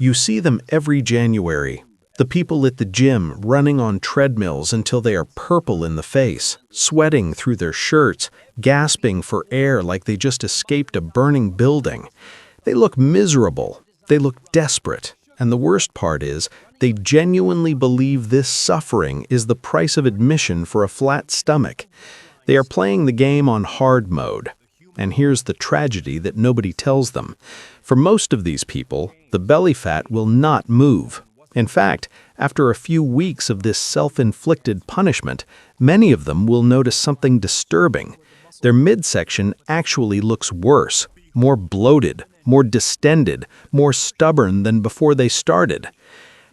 You see them every January. The people at the gym running on treadmills until they are purple in the face, sweating through their shirts, gasping for air like they just escaped a burning building. They look miserable. They look desperate. And the worst part is, they genuinely believe this suffering is the price of admission for a flat stomach. They are playing the game on hard mode. And here's the tragedy that nobody tells them. For most of these people, the belly fat will not move. In fact, after a few weeks of this self-inflicted punishment, many of them will notice something disturbing. Their midsection actually looks worse, more bloated, more distended, more stubborn than before they started.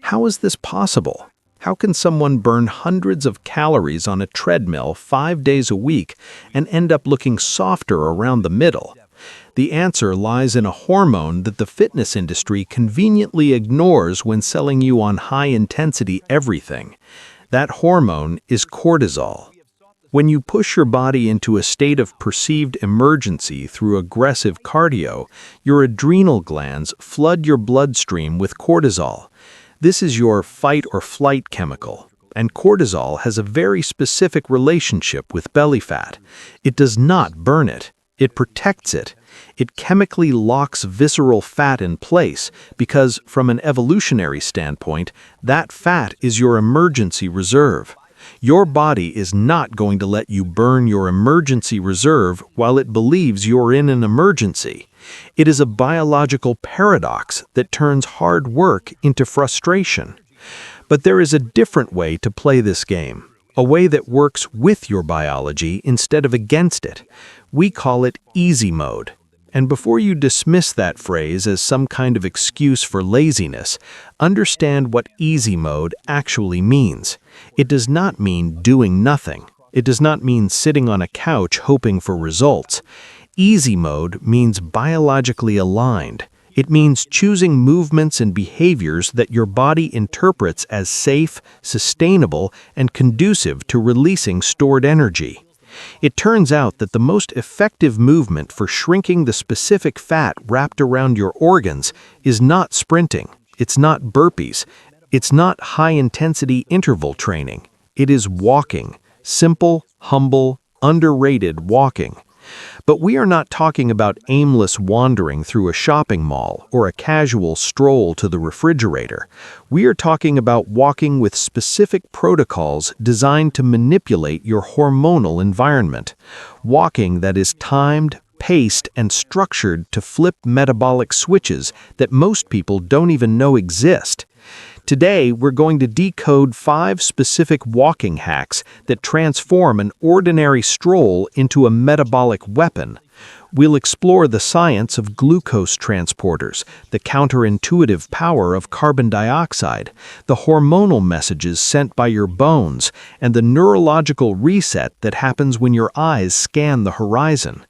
How is this possible? How can someone burn hundreds of calories on a treadmill 5 days a week and end up looking softer around the middle? The answer lies in a hormone that the fitness industry conveniently ignores when selling you on high-intensity everything. That hormone is cortisol. When you push your body into a state of perceived emergency through aggressive cardio, your adrenal glands flood your bloodstream with cortisol. This is your fight-or-flight chemical, and cortisol has a very specific relationship with belly fat. It does not burn it. It protects it. It chemically locks visceral fat in place because, from an evolutionary standpoint, that fat is your emergency reserve. Your body is not going to let you burn your emergency reserve while it believes you're in an emergency. It is a biological paradox that turns hard work into frustration. But there is a different way to play this game, a way that works with your biology instead of against it. We call it easy mode. And before you dismiss that phrase as some kind of excuse for laziness, understand what easy mode actually means. It does not mean doing nothing. It does not mean sitting on a couch hoping for results. Easy mode means biologically aligned. It means choosing movements and behaviors that your body interprets as safe, sustainable, and conducive to releasing stored energy. It turns out that the most effective movement for shrinking the specific fat wrapped around your organs is not sprinting, it's not burpees, it's not high-intensity interval training. It is walking, simple, humble, underrated walking. But we are not talking about aimless wandering through a shopping mall or a casual stroll to the refrigerator. We are talking about walking with specific protocols designed to manipulate your hormonal environment. Walking that is timed, paced, and structured to flip metabolic switches that most people don't even know exist. Today, we're going to decode 5 specific walking hacks that transform an ordinary stroll into a metabolic weapon. We'll explore the science of glucose transporters, the counterintuitive power of carbon dioxide, the hormonal messages sent by your bones, and the neurological reset that happens when your eyes scan the horizon.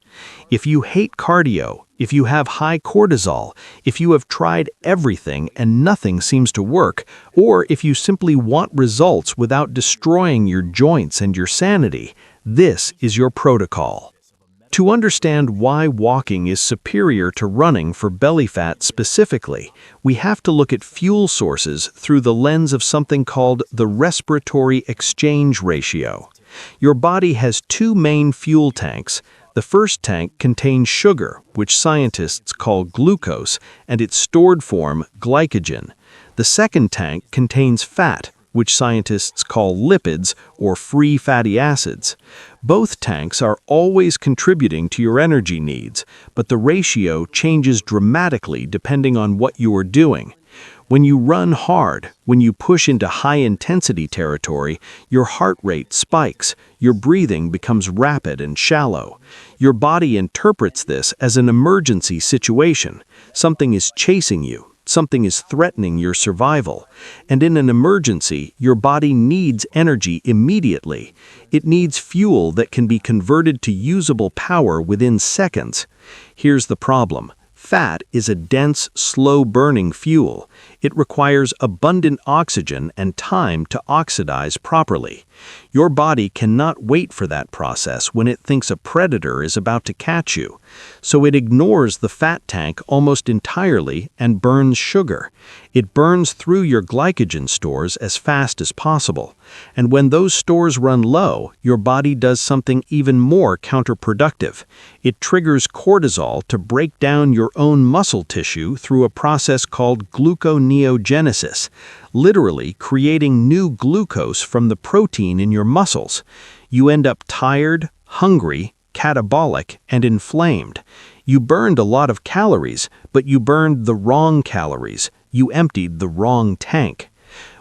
If you hate cardio, if you have high cortisol, if you have tried everything and nothing seems to work, or if you simply want results without destroying your joints and your sanity, this is your protocol. To understand why walking is superior to running for belly fat specifically, we have to look at fuel sources through the lens of something called the respiratory exchange ratio. Your body has 2 main fuel tanks. The first tank contains sugar, which scientists call glucose, and its stored form, glycogen. The second tank contains fat, which scientists call lipids or free fatty acids. Both tanks are always contributing to your energy needs, but the ratio changes dramatically depending on what you are doing. When you run hard, when you push into high-intensity territory, your heart rate spikes, your breathing becomes rapid and shallow. Your body interprets this as an emergency situation. Something is chasing you. Something is threatening your survival. And in an emergency, your body needs energy immediately. It needs fuel that can be converted to usable power within seconds. Here's the problem. Fat is a dense, slow-burning fuel. It requires abundant oxygen and time to oxidize properly. Your body cannot wait for that process when it thinks a predator is about to catch you, so it ignores the fat tank almost entirely and burns sugar. It burns through your glycogen stores as fast as possible, and when those stores run low, your body does something even more counterproductive. It triggers cortisol to break down your own muscle tissue through a process called gluconeogenesis, literally creating new glucose from the protein in your muscles. You end up tired, hungry, catabolic, and inflamed. You burned a lot of calories, but you burned the wrong calories. You emptied the wrong tank.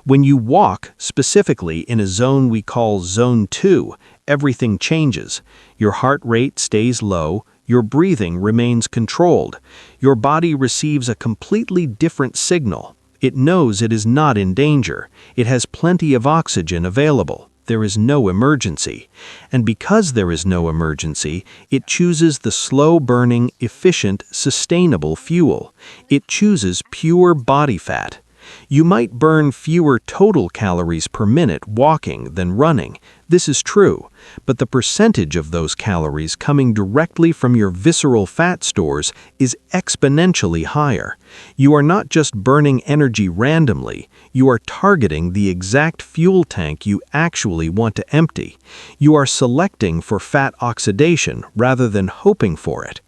When you walk, specifically in a zone we call Zone 2, everything changes. Your heart rate stays low, your breathing remains controlled. Your body receives a completely different signal. It knows it is not in danger. It has plenty of oxygen available. There is no emergency. And because there is no emergency, it chooses the slow-burning, efficient, sustainable fuel. It chooses pure body fat. You might burn fewer total calories per minute walking than running. This is true, but the percentage of those calories coming directly from your visceral fat stores is exponentially higher. You are not just burning energy randomly, you are targeting the exact fuel tank you actually want to empty. You are selecting for fat oxidation rather than hoping for it.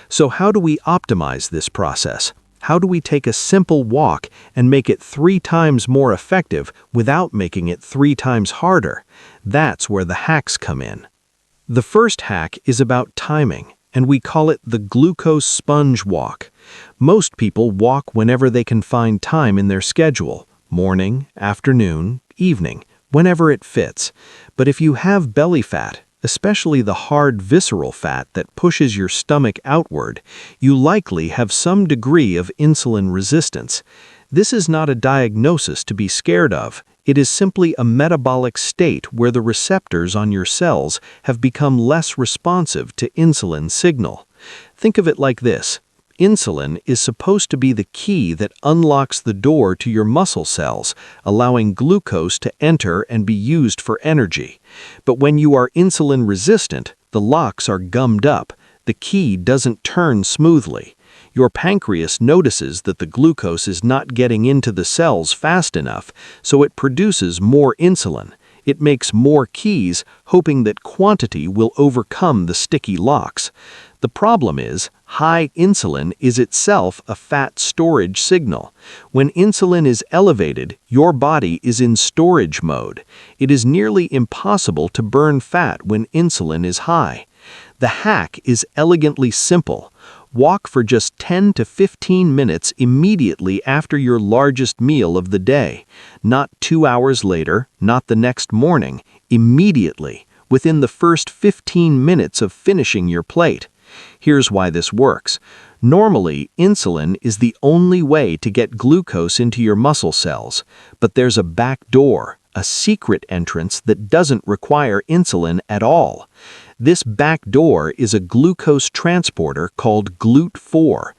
So how do we optimize this process? How do we take a simple walk and make it 3 times more effective without making it 3 times harder? That's where the hacks come in. The first hack is about timing, and we call it the glucose sponge walk. Most people walk whenever they can find time in their schedule, morning, afternoon, evening, whenever it fits. But if you have belly fat, especially the hard visceral fat that pushes your stomach outward, you likely have some degree of insulin resistance. This is not a diagnosis to be scared of. It is simply a metabolic state where the receptors on your cells have become less responsive to insulin signal. Think of it like this. Insulin is supposed to be the key that unlocks the door to your muscle cells, allowing glucose to enter and be used for energy. But when you are insulin resistant, the locks are gummed up. The key doesn't turn smoothly. Your pancreas notices that the glucose is not getting into the cells fast enough, so it produces more insulin. It makes more keys, hoping that quantity will overcome the sticky locks. The problem is, high insulin is itself a fat storage signal. When insulin is elevated, your body is in storage mode. It is nearly impossible to burn fat when insulin is high. The hack is elegantly simple. Walk for just 10 to 15 minutes immediately after your largest meal of the day. Not 2 hours later, not the next morning, immediately, within the first 15 minutes of finishing your plate. Here's why this works. Normally, insulin is the only way to get glucose into your muscle cells, but there's a back door, a secret entrance that doesn't require insulin at all. This back door is a glucose transporter called GLUT4.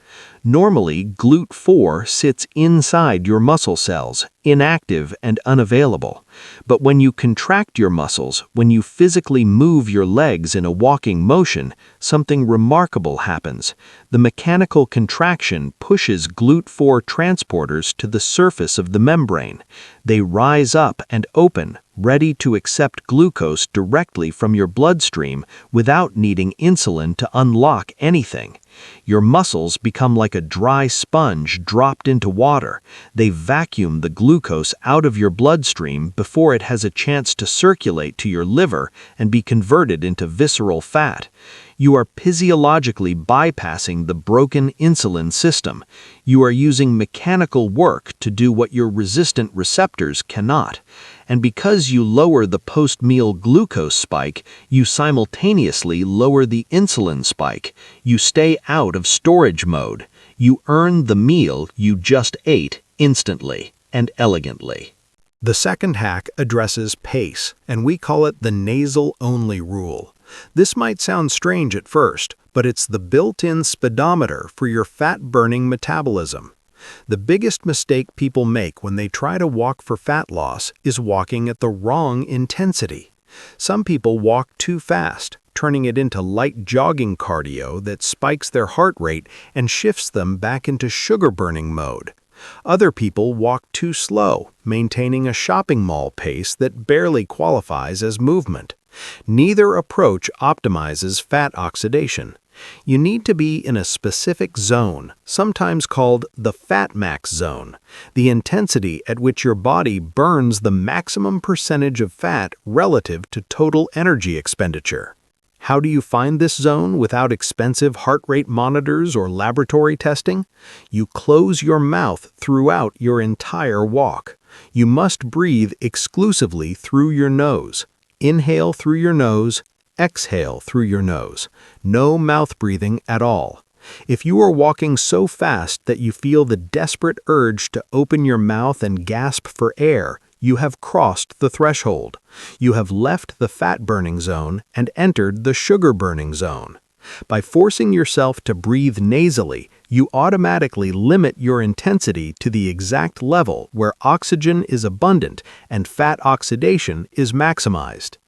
Normally, GLUT4 sits inside your muscle cells, inactive and unavailable. But when you contract your muscles, when you physically move your legs in a walking motion, something remarkable happens. The mechanical contraction pushes GLUT4 transporters to the surface of the membrane. They rise up and open, ready to accept glucose directly from your bloodstream without needing insulin to unlock anything. Your muscles become like a dry sponge dropped into water. They vacuum the glucose out of your bloodstream before it has a chance to circulate to your liver and be converted into visceral fat. You are physiologically bypassing the broken insulin system. You are using mechanical work to do what your resistant receptors cannot. And because you lower the post-meal glucose spike, you simultaneously lower the insulin spike. You stay out of storage mode. You earn the meal you just ate instantly and elegantly. The second hack addresses pace, and we call it the nasal-only rule. This might sound strange at first, but it's the built-in speedometer for your fat-burning metabolism. The biggest mistake people make when they try to walk for fat loss is walking at the wrong intensity. Some people walk too fast, turning it into light jogging cardio that spikes their heart rate and shifts them back into sugar-burning mode. Other people walk too slow, maintaining a shopping mall pace that barely qualifies as movement. Neither approach optimizes fat oxidation. You need to be in a specific zone, sometimes called the fat max zone, the intensity at which your body burns the maximum percentage of fat relative to total energy expenditure. How do you find this zone without expensive heart rate monitors or laboratory testing? You close your mouth throughout your entire walk. You must breathe exclusively through your nose. Inhale through your nose, exhale through your nose. No mouth breathing at all. If you are walking so fast that you feel the desperate urge to open your mouth and gasp for air, you have crossed the threshold. You have left the fat-burning zone and entered the sugar-burning zone. By forcing yourself to breathe nasally, you automatically limit your intensity to the exact level where oxygen is abundant and fat oxidation is maximized.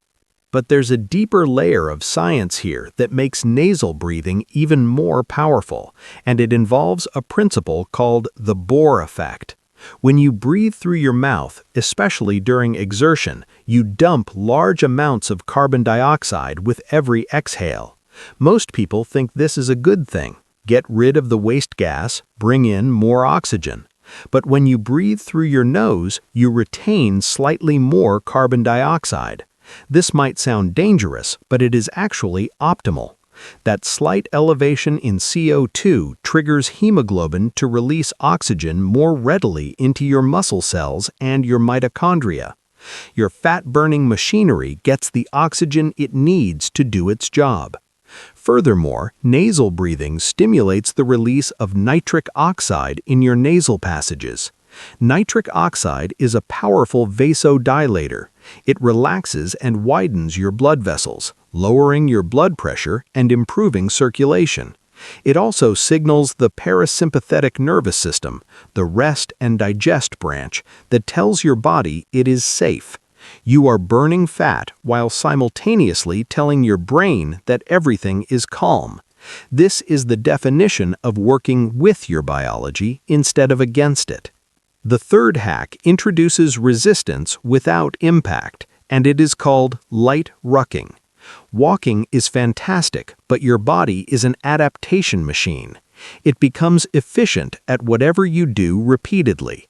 But there's a deeper layer of science here that makes nasal breathing even more powerful, and it involves a principle called the Bohr effect. When you breathe through your mouth, especially during exertion, you dump large amounts of carbon dioxide with every exhale. Most people think this is a good thing. Get rid of the waste gas, bring in more oxygen. But when you breathe through your nose, you retain slightly more carbon dioxide. This might sound dangerous, but it is actually optimal. That slight elevation in CO2 triggers hemoglobin to release oxygen more readily into your muscle cells and your mitochondria. Your fat-burning machinery gets the oxygen it needs to do its job. Furthermore, nasal breathing stimulates the release of nitric oxide in your nasal passages. Nitric oxide is a powerful vasodilator. It relaxes and widens your blood vessels, lowering your blood pressure and improving circulation. It also signals the parasympathetic nervous system, the rest and digest branch, that tells your body it is safe. You are burning fat while simultaneously telling your brain that everything is calm. This is the definition of working with your biology instead of against it. The third hack introduces resistance without impact, and it is called light rucking. Walking is fantastic, but your body is an adaptation machine. It becomes efficient at whatever you do repeatedly.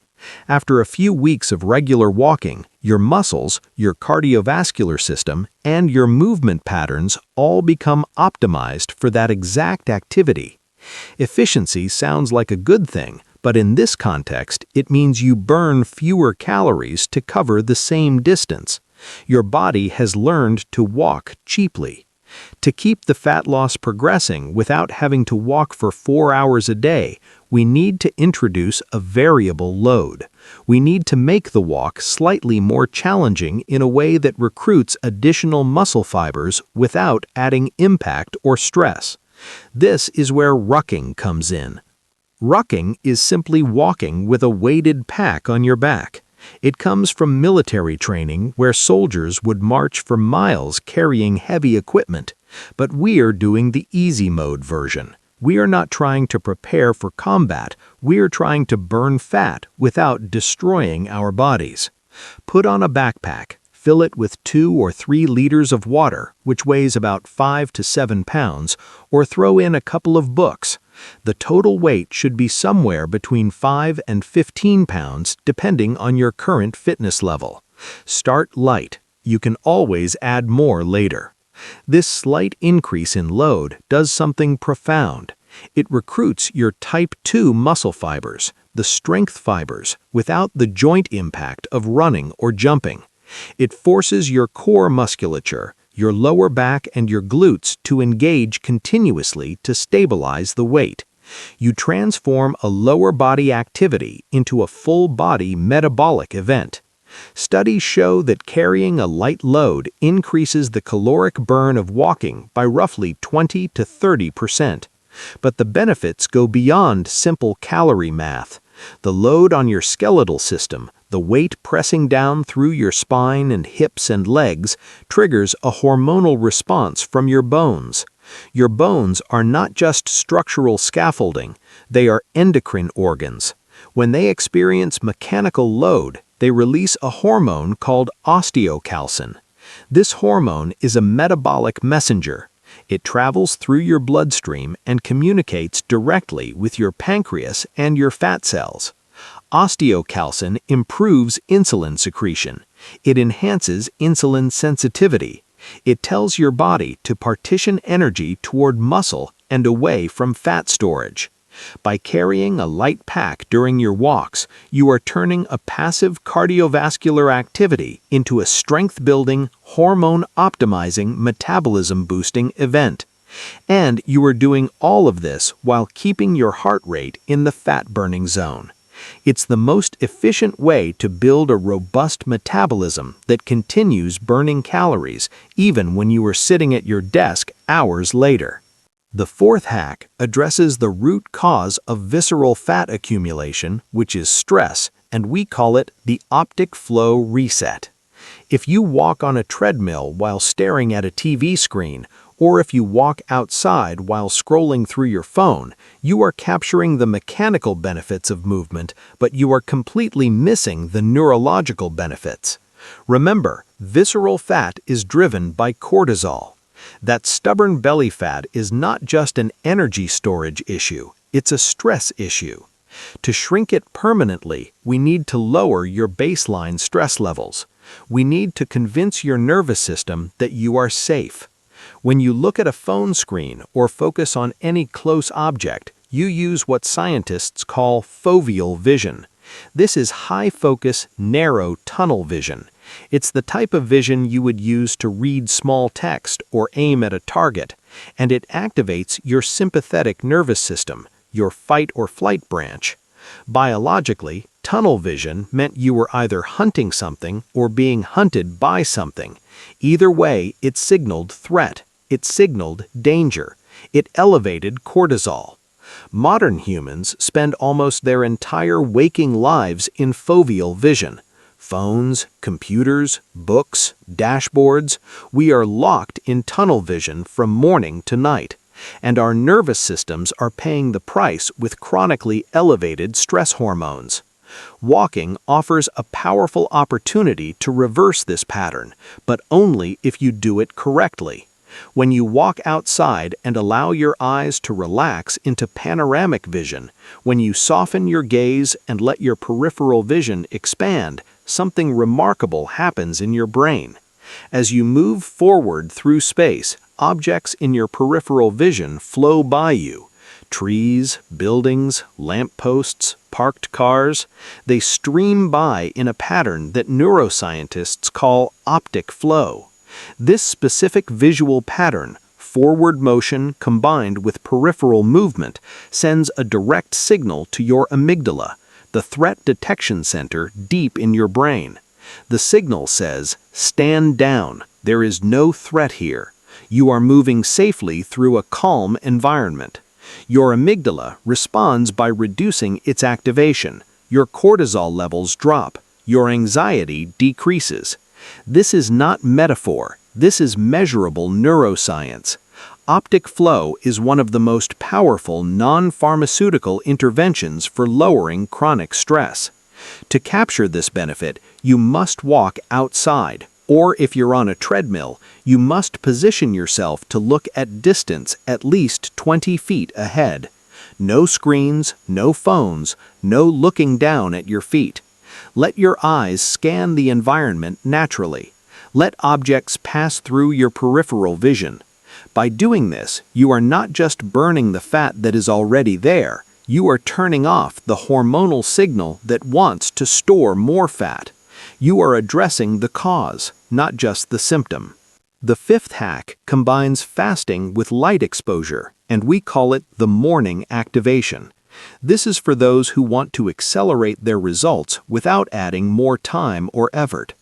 After a few weeks of regular walking, your muscles, your cardiovascular system, and your movement patterns all become optimized for that exact activity. Efficiency sounds like a good thing, but in this context, it means you burn fewer calories to cover the same distance. Your body has learned to walk cheaply. To keep the fat loss progressing without having to walk for 4 hours a day, we need to introduce a variable load. We need to make the walk slightly more challenging in a way that recruits additional muscle fibers without adding impact or stress. This is where rucking comes in. Rucking is simply walking with a weighted pack on your back. It comes from military training where soldiers would march for miles carrying heavy equipment. But we're doing the easy mode version. We are not trying to prepare for combat. We're trying to burn fat without destroying our bodies. Put on a backpack. Fill it with 2 or 3 liters of water, which weighs about 5 to 7 pounds, or throw in a couple of books. The total weight should be somewhere between 5 and 15 pounds depending on your current fitness level. Start light. You can always add more later. This slight increase in load does something profound. It recruits your type 2 muscle fibers, the strength fibers, without the joint impact of running or jumping. It forces your core musculature, your lower back and your glutes to engage continuously to stabilize the weight. You transform a lower body activity into a full body metabolic event. Studies show that carrying a light load increases the caloric burn of walking by roughly 20 to 30%. But the benefits go beyond simple calorie math. The load on your skeletal system, The weight pressing down through your spine and hips and legs triggers a hormonal response from your bones. Your bones are not just structural scaffolding, they are endocrine organs. When they experience mechanical load, they release a hormone called osteocalcin. This hormone is a metabolic messenger. It travels through your bloodstream and communicates directly with your pancreas and your fat cells. Osteocalcin improves insulin secretion. It enhances insulin sensitivity. It tells your body to partition energy toward muscle and away from fat storage. By carrying a light pack during your walks, you are turning a passive cardiovascular activity into a strength-building, hormone-optimizing, metabolism-boosting event. And you are doing all of this while keeping your heart rate in the fat-burning zone. It's the most efficient way to build a robust metabolism that continues burning calories even when you are sitting at your desk hours later. The fourth hack addresses the root cause of visceral fat accumulation, which is stress, and we call it the optic flow reset. If you walk on a treadmill while staring at a TV screen, or if you walk outside while scrolling through your phone, you are capturing the mechanical benefits of movement, but you are completely missing the neurological benefits. Remember, visceral fat is driven by cortisol. That stubborn belly fat is not just an energy storage issue, it's a stress issue. To shrink it permanently, we need to lower your baseline stress levels. We need to convince your nervous system that you are safe. When you look at a phone screen or focus on any close object, you use what scientists call foveal vision. This is high-focus, narrow tunnel vision. It's the type of vision you would use to read small text or aim at a target, and it activates your sympathetic nervous system, your fight or flight branch. Biologically, tunnel vision meant you were either hunting something or being hunted by something. Either way, it signaled threat. It signaled danger. It elevated cortisol. Modern humans spend almost their entire waking lives in foveal vision. Phones, computers, books, dashboards, we are locked in tunnel vision from morning to night. And our nervous systems are paying the price with chronically elevated stress hormones. Walking offers a powerful opportunity to reverse this pattern, but only if you do it correctly. When you walk outside and allow your eyes to relax into panoramic vision, when you soften your gaze and let your peripheral vision expand, something remarkable happens in your brain. As you move forward through space, objects in your peripheral vision flow by you. Trees, buildings, lampposts, parked cars, they stream by in a pattern that neuroscientists call optic flow. This specific visual pattern, forward motion combined with peripheral movement, sends a direct signal to your amygdala, the threat detection center deep in your brain. The signal says, "Stand down, there is no threat here. You are moving safely through a calm environment." Your amygdala responds by reducing its activation. Your cortisol levels drop. Your anxiety decreases. This is not metaphor. This is measurable neuroscience. Optic flow is one of the most powerful non-pharmaceutical interventions for lowering chronic stress. To capture this benefit, you must walk outside, or if you're on a treadmill, you must position yourself to look at distance at least 20 feet ahead. No screens, no phones, no looking down at your feet. Let your eyes scan the environment naturally. Let objects pass through your peripheral vision. By doing this, you are not just burning the fat that is already there, you are turning off the hormonal signal that wants to store more fat. You are addressing the cause, not just the symptom. The fifth hack combines fasting with light exposure, and we call it the morning activation. This is for those who want to accelerate their results without adding more time or effort.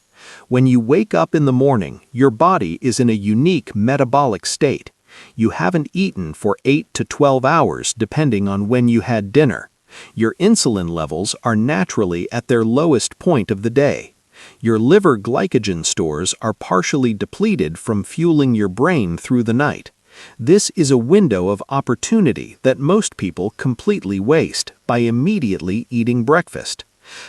When you wake up in the morning, your body is in a unique metabolic state. You haven't eaten for 8 to 12 hours depending on when you had dinner. Your insulin levels are naturally at their lowest point of the day. Your liver glycogen stores are partially depleted from fueling your brain through the night. This is a window of opportunity that most people completely waste by immediately eating breakfast.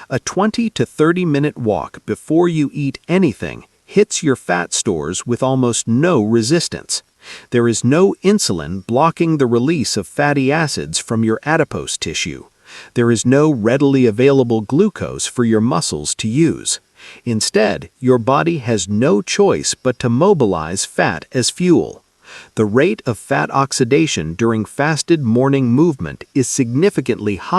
A 20 to 30-minute walk before you eat anything hits your fat stores with almost no resistance. There is no insulin blocking the release of fatty acids from your adipose tissue. There is no readily available glucose for your muscles to use. Instead, your body has no choice but to mobilize fat as fuel. The rate of fat oxidation during fasted morning movement is significantly higher